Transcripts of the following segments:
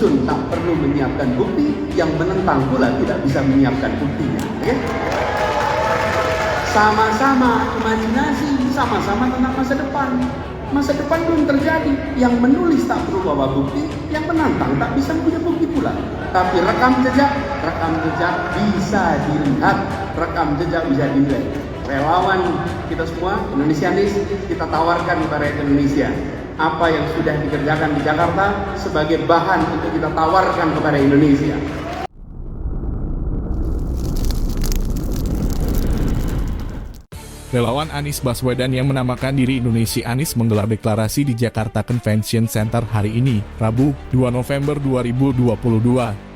menuntun tak perlu menyiapkan bukti, yang menentang pula tidak bisa menyiapkan buktinya. Okay? Sama-sama imajinasi, sama-sama tentang masa depan. Masa depan belum terjadi. Yang menulis tak perlu bawa bukti, yang menantang tak bisa punya bukti pula. Tapi rekam jejak bisa dilihat, rekam jejak bisa dinilai. Relawan kita semua, Indonesianis, kita tawarkan kepada Indonesia apa yang sudah dikerjakan di Jakarta sebagai bahan untuk kita tawarkan kepada Indonesia. Relawan Anies Baswedan yang menamakan diri Indonesia Anies menggelar deklarasi di Jakarta Convention Center hari ini, Rabu, 2 November 2022.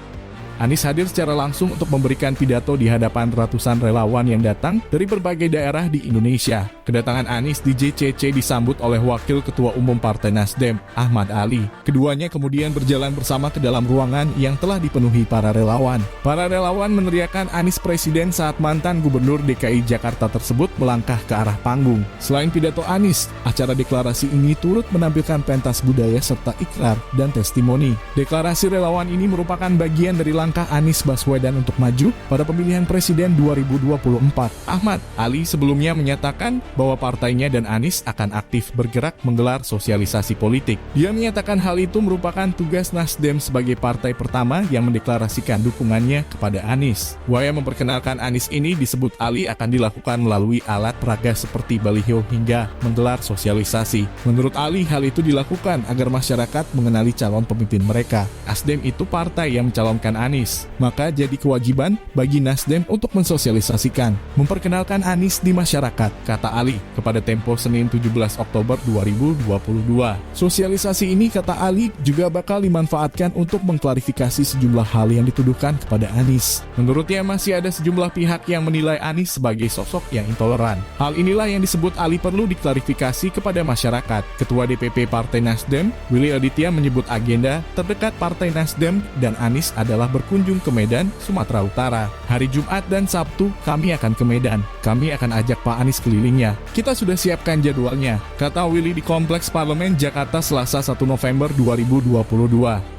Anies hadir secara langsung untuk memberikan pidato di hadapan ratusan relawan yang datang dari berbagai daerah di Indonesia. Kedatangan Anies di JCC disambut oleh Wakil Ketua Umum Partai Nasdem, Ahmad Ali. Keduanya kemudian berjalan bersama ke dalam ruangan yang telah dipenuhi para relawan. Para relawan meneriakan Anies Presiden saat mantan Gubernur DKI Jakarta tersebut melangkah ke arah panggung. Selain pidato Anies, acara deklarasi ini turut menampilkan pentas budaya serta ikrar dan testimoni. Deklarasi relawan ini merupakan bagian dari langkah Anies Baswedan untuk maju pada pemilihan presiden 2024. Ahmad Ali sebelumnya menyatakan bahwa partainya dan Anies akan aktif bergerak menggelar sosialisasi politik. Dia menyatakan hal itu merupakan tugas Nasdem sebagai partai pertama yang mendeklarasikan dukungannya kepada Anies. Upaya memperkenalkan Anies ini disebut Ali akan dilakukan melalui alat peraga seperti baliho hingga menggelar sosialisasi. Menurut Ali, hal itu dilakukan agar masyarakat mengenali calon pemimpin mereka. Nasdem itu partai yang mencalonkan Anies, maka jadi kewajiban bagi Nasdem untuk mensosialisasikan, memperkenalkan Anies di masyarakat, kata Ali kepada Tempo Senin 17 Oktober 2022. Sosialisasi ini, kata Ali, juga bakal dimanfaatkan untuk mengklarifikasi sejumlah hal yang dituduhkan kepada Anies. Menurutnya masih ada sejumlah pihak yang menilai Anies sebagai sosok yang intoleran. Hal inilah yang disebut Ali perlu diklarifikasi kepada masyarakat. Ketua DPP Partai Nasdem, Willy Aditya, menyebut agenda terdekat Partai Nasdem dan Anies adalah berkunjung ke Medan, Sumatera Utara. Hari Jumat dan Sabtu kami akan ke Medan. Kami akan ajak Pak Anies kelilingnya. Kita sudah siapkan jadwalnya, kata Willy di Kompleks Parlemen Jakarta Selasa 1 November 2022.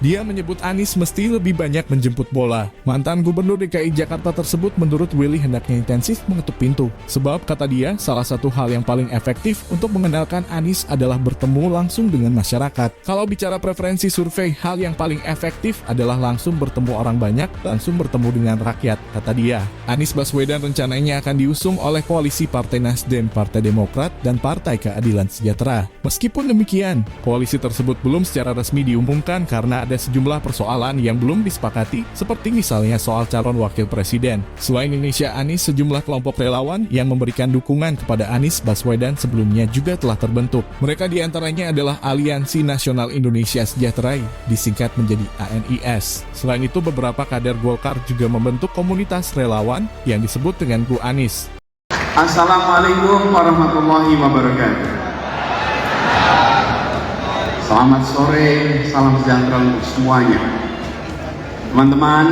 Dia menyebut Anies mesti lebih banyak menjemput bola. Mantan Gubernur DKI Jakarta tersebut menurut Willy hendaknya intensif mengetuk pintu. Sebab, kata dia, salah satu hal yang paling efektif untuk mengenalkan Anies adalah bertemu langsung dengan masyarakat. Kalau bicara preferensi survei, hal yang paling efektif adalah langsung bertemu orang banyak, langsung bertemu dengan rakyat, kata dia. Anies Baswedan rencananya akan diusung oleh koalisi Partai Nasdem, Partai Demokrat, dan Partai Keadilan Sejahtera. Meskipun demikian, koalisi tersebut belum secara resmi diumumkan karena ada sejumlah persoalan yang belum disepakati, seperti misalnya soal calon wakil presiden. Selain Indonesia Anies, sejumlah kelompok relawan yang memberikan dukungan kepada Anies Baswedan sebelumnya juga telah terbentuk. Mereka diantaranya adalah Aliansi Nasional Indonesia Sejahtera, disingkat menjadi ANIS. Selain itu, beberapa kader Golkar juga membentuk komunitas relawan yang disebut dengan Ku Anies. Assalamualaikum warahmatullahi wabarakatuh. Selamat sore, salam sejahtera untuk semuanya. Teman-teman,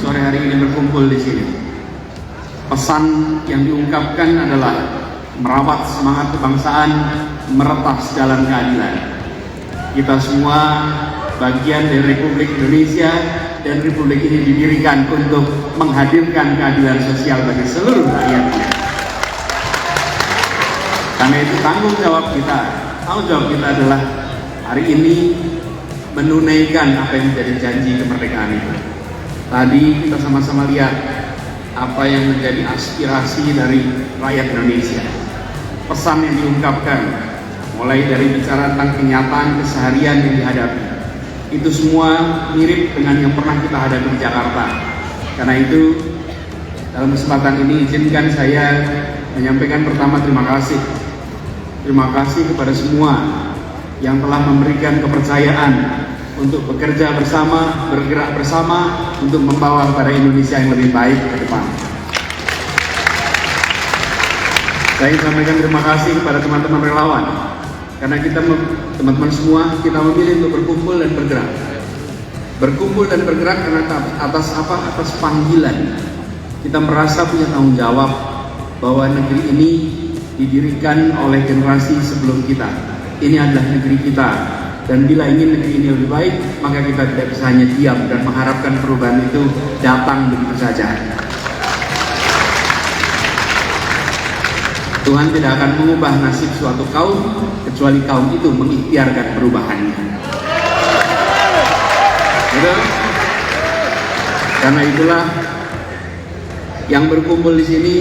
sore hari ini berkumpul di sini. Pesan yang diungkapkan adalah merawat semangat kebangsaan, meretas jalan keadilan. Kita semua bagian dari Republik Indonesia, dan Republik ini didirikan untuk menghadirkan keadilan sosial bagi seluruh rakyatnya. Karena itu tanggung jawab kita adalah hari ini menunaikan apa yang menjadi janji kemerdekaan itu. Tadi kita sama-sama lihat apa yang menjadi aspirasi dari rakyat Indonesia. Pesan yang diungkapkan, mulai dari bicara tentang kenyataan keseharian yang dihadapi, itu semua mirip dengan yang pernah kita hadapi di Jakarta. Karena itu, dalam kesempatan ini izinkan saya menyampaikan pertama terima kasih. Terima kasih kepada semua yang telah memberikan kepercayaan untuk bekerja bersama, bergerak bersama untuk membawa kepada Indonesia yang lebih baik ke depan. Saya ingin sampaikan terima kasih kepada teman-teman relawan. Karena kita, teman-teman semua, kita memilih untuk berkumpul dan bergerak. Berkumpul dan bergerak karena atas apa? Atas panggilan. Kita merasa punya tanggung jawab bahwa negeri ini didirikan oleh generasi sebelum kita. Ini adalah negeri kita. Dan bila ingin negeri ini lebih baik, maka kita tidak bisa hanya diam dan mengharapkan perubahan itu datang begitu saja. Tuhan tidak akan mengubah nasib suatu kaum kecuali kaum itu mengikhtiarkan perubahannya. Betul? Karena itulah yang berkumpul di sini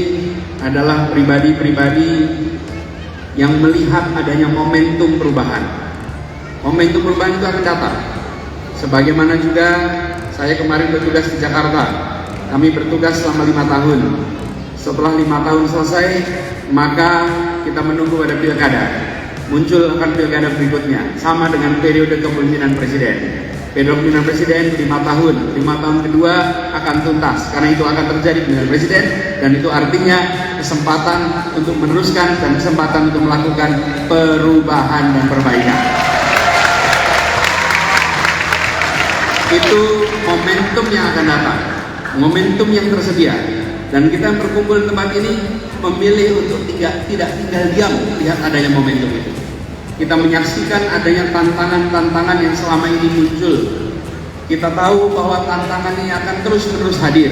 adalah pribadi-pribadi yang melihat adanya momentum perubahan. Momentum perubahan itu akan datang. Sebagaimana juga saya kemarin bertugas di Jakarta. Kami bertugas selama 5 tahun. Setelah 5 tahun selesai, maka kita menunggu pada pilkada. Muncul akan pilkada berikutnya, sama dengan periode kepemimpinan presiden. Periode kepemimpinan presiden 5 tahun. 5 tahun kedua akan tuntas, karena itu akan terjadi pemilihan presiden, dan itu artinya kesempatan untuk meneruskan dan kesempatan untuk melakukan perubahan dan perbaikan. Itu momentum yang akan datang, momentum yang tersedia, dan kita yang berkumpul di tempat ini memilih untuk tidak tinggal diam lihat adanya momentum itu. Kita menyaksikan adanya tantangan-tantangan yang selama ini muncul. Kita tahu bahwa tantangan ini akan terus-menerus hadir,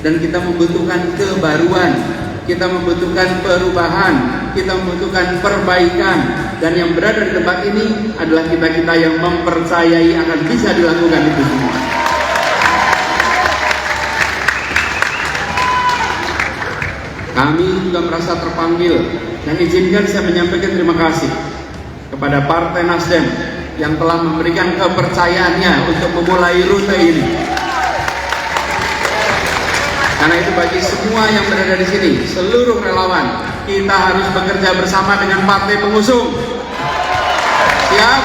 dan kita membutuhkan kebaruan, kita membutuhkan perubahan, kita membutuhkan perbaikan. Dan yang berada di tempat ini adalah kita-kita yang mempercayai akan bisa dilakukan itu semua. Kami juga merasa terpanggil, dan izinkan saya menyampaikan terima kasih kepada Partai Nasdem yang telah memberikan kepercayaannya untuk memulai rute ini. Karena itu bagi semua yang berada di sini, seluruh relawan, kita harus bekerja bersama dengan partai pengusung. Siap?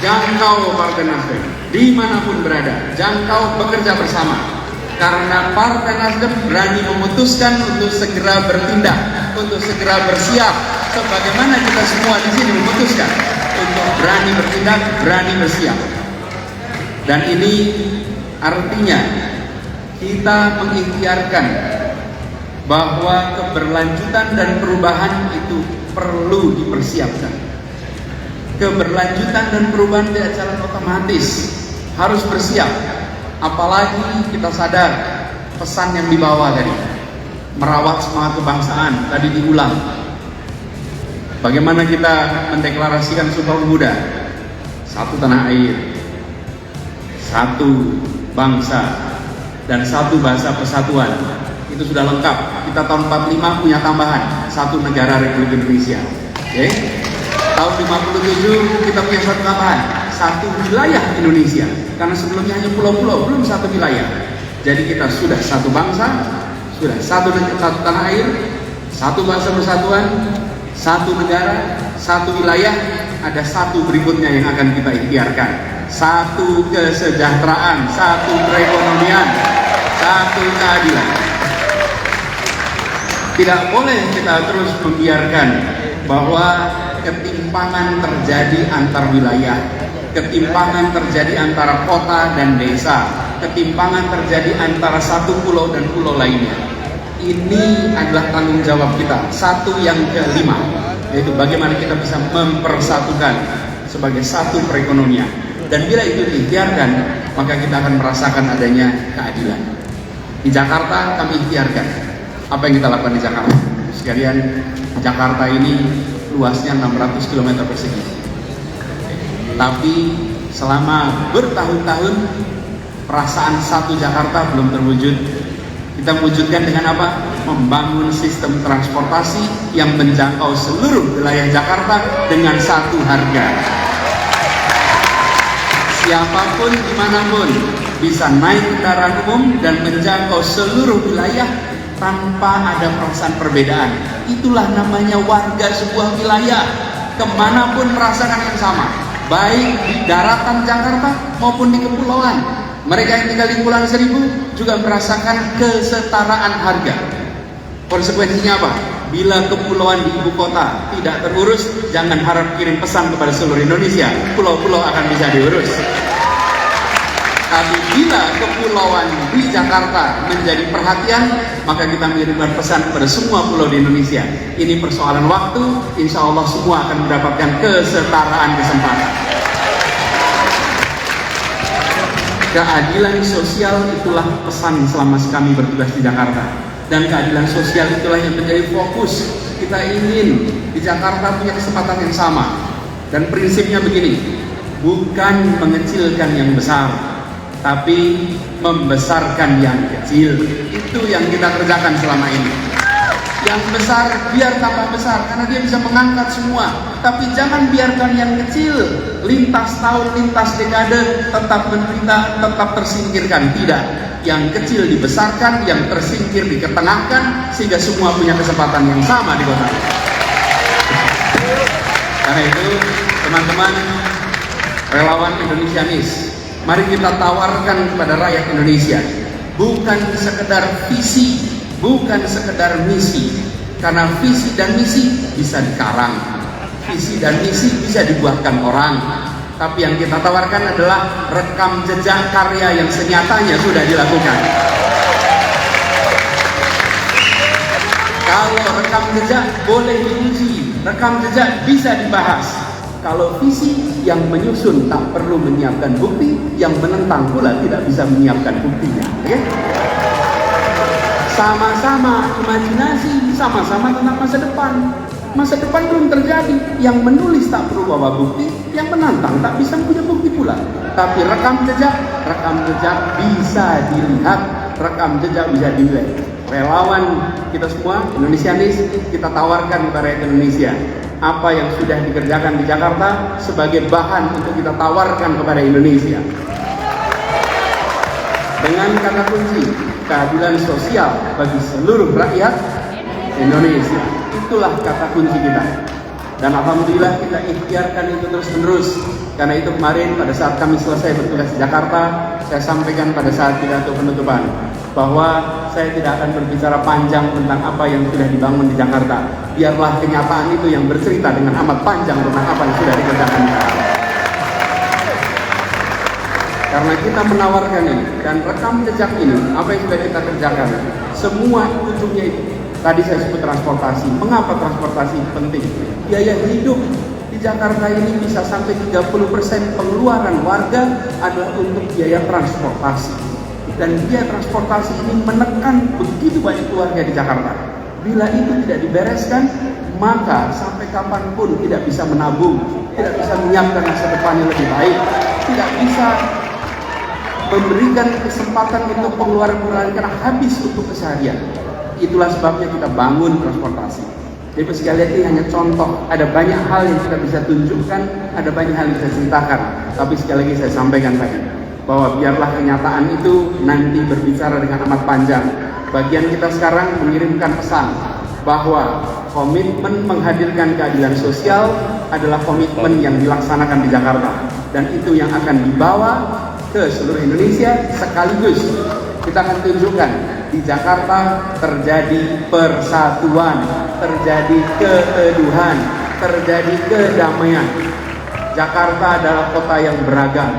Jangkau Partai Nasdem dimanapun berada, jangkau bekerja bersama. Karena Partai Nasdem berani memutuskan untuk segera bertindak, untuk segera bersiap, sebagaimana kita semua di sini memutuskan untuk berani bertindak, berani bersiap. Dan ini artinya kita mengikhtiarkan bahwa keberlanjutan dan perubahan itu perlu dipersiapkan. Keberlanjutan dan perubahan tidak jalan otomatis, harus bersiap. Apalagi kita sadar pesan yang dibawa tadi, merawat semangat kebangsaan, tadi diulang. Bagaimana kita mendeklarasikan Sumpah Pemuda? Satu tanah air, satu bangsa, dan satu bahasa persatuan. Itu sudah lengkap. Kita tahun 45 punya tambahan, satu negara Republik Indonesia. Oke? Tahun 57 kita punya satu tambahan, satu wilayah Indonesia. Karena sebelumnya hanya pulau-pulau, belum satu wilayah. Jadi kita sudah satu bangsa, sudah satu tanah air, satu bahasa persatuan, satu negara, satu wilayah. Ada satu berikutnya yang akan kita ikhtiarkan, satu kesejahteraan, satu perekonomian, satu keadilan. Tidak boleh kita terus membiarkan bahwa ketimpangan terjadi antar wilayah, ketimpangan terjadi antara kota dan desa, ketimpangan terjadi antara satu pulau dan pulau lainnya. Ini adalah tanggung jawab kita. Satu yang kelima, yaitu bagaimana kita bisa mempersatukan sebagai satu perekonomian. Dan bila itu diikhtiarkan, maka kita akan merasakan adanya keadilan. Di Jakarta kami ikhtiarkan apa yang kita lakukan di Jakarta. Sekalian, Jakarta ini luasnya 600 km persegi. Tapi selama bertahun-tahun perasaan satu Jakarta belum terwujud. Kita wujudkan dengan apa? Membangun sistem transportasi yang menjangkau seluruh wilayah Jakarta dengan satu harga. Siapapun dimanapun bisa naik kendaraan umum dan menjangkau seluruh wilayah tanpa ada perasaan perbedaan. Itulah namanya warga sebuah wilayah. Kemanapun merasakan yang sama, baik di daratan Jakarta maupun di kepulauan. Mereka yang tinggal di Kepulauan Seribu juga merasakan kesetaraan harga. Konsekuensinya apa? Bila kepulauan di ibu kota tidak terurus, jangan harap kirim pesan kepada seluruh Indonesia, pulau-pulau akan bisa diurus. Tapi bila kepulauan di Jakarta menjadi perhatian, maka kita mengirimkan pesan kepada semua pulau di Indonesia. Ini persoalan waktu, insya Allah semua akan mendapatkan kesetaraan kesempatan. Keadilan sosial itulah pesan selama kami bertugas di Jakarta. Dan keadilan sosial itulah yang menjadi fokus. Kita ingin di Jakarta punya kesempatan yang sama. Dan prinsipnya begini, bukan mengecilkan yang besar, tapi membesarkan yang kecil. Itu yang kita kerjakan selama ini. Yang besar biar tambah besar, karena dia bisa mengangkat semua. Tapi jangan biarkan yang kecil lintas tahun, lintas dekade tetap menderita, tetap tersingkirkan. Tidak, yang kecil dibesarkan, yang tersingkir diketengahkan, sehingga semua punya kesempatan yang sama di kota. Karena itu, teman-teman relawan Indonesianis, mari kita tawarkan kepada rakyat Indonesia, bukan sekedar visi, bukan sekedar misi. Karena visi dan misi bisa dikarang, visi dan misi bisa dibuatkan orang. Tapi yang kita tawarkan adalah rekam jejak karya yang senyatanya sudah dilakukan. Kalau rekam jejak boleh diuji, rekam jejak bisa dibahas. Kalau visi yang menyusun tak perlu menyiapkan bukti, yang menentang pula tidak bisa menyiapkan buktinya. Okay? Sama-sama imajinasi, sama-sama tentang masa depan. Masa depan belum terjadi. Yang menulis tak perlu bawa bukti, yang menantang tak bisa punya bukti pula. Tapi rekam jejak bisa dilihat, rekam jejak bisa dinilai. Relawan kita semua, Indonesianis, kita tawarkan kepada rakyat Indonesia apa yang sudah dikerjakan di Jakarta sebagai bahan untuk kita tawarkan kepada Indonesia. Dengan kata kunci, keadilan sosial bagi seluruh rakyat Indonesia. Itulah kata kunci kita. Dan alhamdulillah kita ikhtiarkan itu terus-menerus. Karena itu kemarin pada saat kami selesai bertugas di Jakarta, saya sampaikan pada saat pidato penutupan bahwa saya tidak akan berbicara panjang tentang apa yang sudah dibangun di Jakarta. Biarlah kenyataan itu yang bercerita dengan amat panjang tentang apa yang sudah dikerjakan di Jakarta. Karena kita menawarkan ini dan rekam jejak ini, apa yang sudah kita kerjakan, semua ujungnya itu. Tadi saya sebut transportasi. Mengapa transportasi penting? Biaya hidup di Jakarta ini bisa sampai 30% pengeluaran warga adalah untuk biaya transportasi. Dan biaya transportasi ini menekan begitu banyak keluarga di Jakarta. Bila itu tidak dibereskan, maka sampai kapanpun tidak bisa menabung, tidak bisa menyiapkan masa depan yang lebih baik, tidak bisa memberikan kesempatan untuk pengeluaran karena habis untuk keseharian. Itulah sebabnya kita bangun transportasi. Jadi sekalian ini hanya contoh, ada banyak hal yang kita bisa tunjukkan, ada banyak hal yang bisa ceritakan. Tapi sekali lagi saya sampaikan tadi, bahwa biarlah kenyataan itu nanti berbicara dengan amat panjang. Bagian kita sekarang mengirimkan pesan bahwa komitmen menghadirkan keadilan sosial adalah komitmen yang dilaksanakan di Jakarta. Dan itu yang akan dibawa ke seluruh Indonesia sekaligus. Kita akan tunjukkan di Jakarta terjadi persatuan, terjadi keteduhan, terjadi kedamaian. Jakarta adalah kota yang beragam.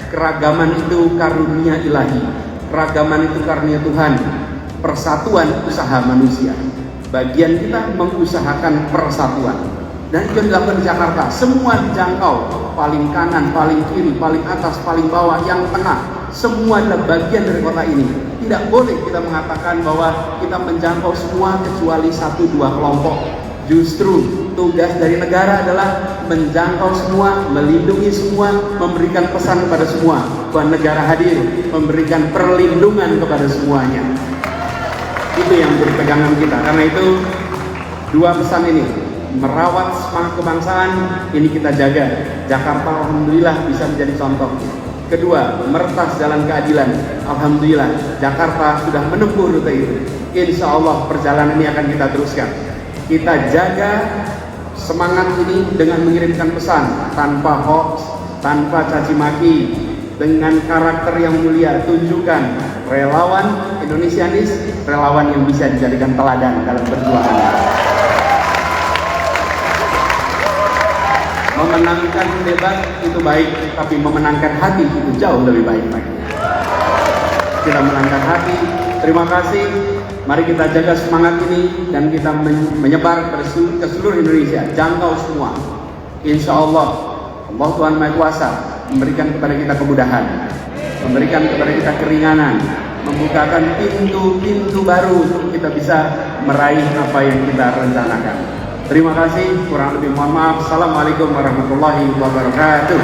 Keragaman itu karunia ilahi, keragaman itu karunia Tuhan. Persatuan usaha manusia. Bagian kita mengusahakan persatuan. Dan itu dilakukan di Jakarta. Semua dijangkau, paling kanan, paling kiri, paling atas, paling bawah, yang tengah. Semua adalah bagian dari kota ini. Tidak boleh kita mengatakan bahwa kita menjangkau semua kecuali 1-2 kelompok. Justru tugas dari negara adalah menjangkau semua, melindungi semua, memberikan pesan kepada semua bahwa negara hadir, memberikan perlindungan kepada semuanya. Itu yang menjadi pegangan kita. Karena itu dua pesan ini, merawat semangat kebangsaan, ini kita jaga. Jakarta alhamdulillah bisa menjadi contoh. Kedua, meretas jalan keadilan. Alhamdulillah, Jakarta sudah menempuh rute itu. Insya Allah perjalanan ini akan kita teruskan. Kita jaga semangat ini dengan mengirimkan pesan tanpa hoax, tanpa caci maki, dengan karakter yang mulia. Tunjukkan relawan Indonesianis, relawan yang bisa dijadikan teladan dalam perjuangan. Memenangkan debat itu baik, tapi memenangkan hati itu jauh lebih baik lagi. kita melangkah hati. Terima kasih. Mari kita jaga semangat ini dan kita menyebar ke seluruh Indonesia, jangkau semua. Insya Allah, Allah Tuhan Maha Kuasa memberikan kepada kita kemudahan, memberikan kepada kita keringanan, membukakan pintu-pintu baru untuk kita bisa meraih apa yang kita rencanakan. Terima kasih, kurang lebih mohon maaf. Assalamualaikum warahmatullahi wabarakatuh.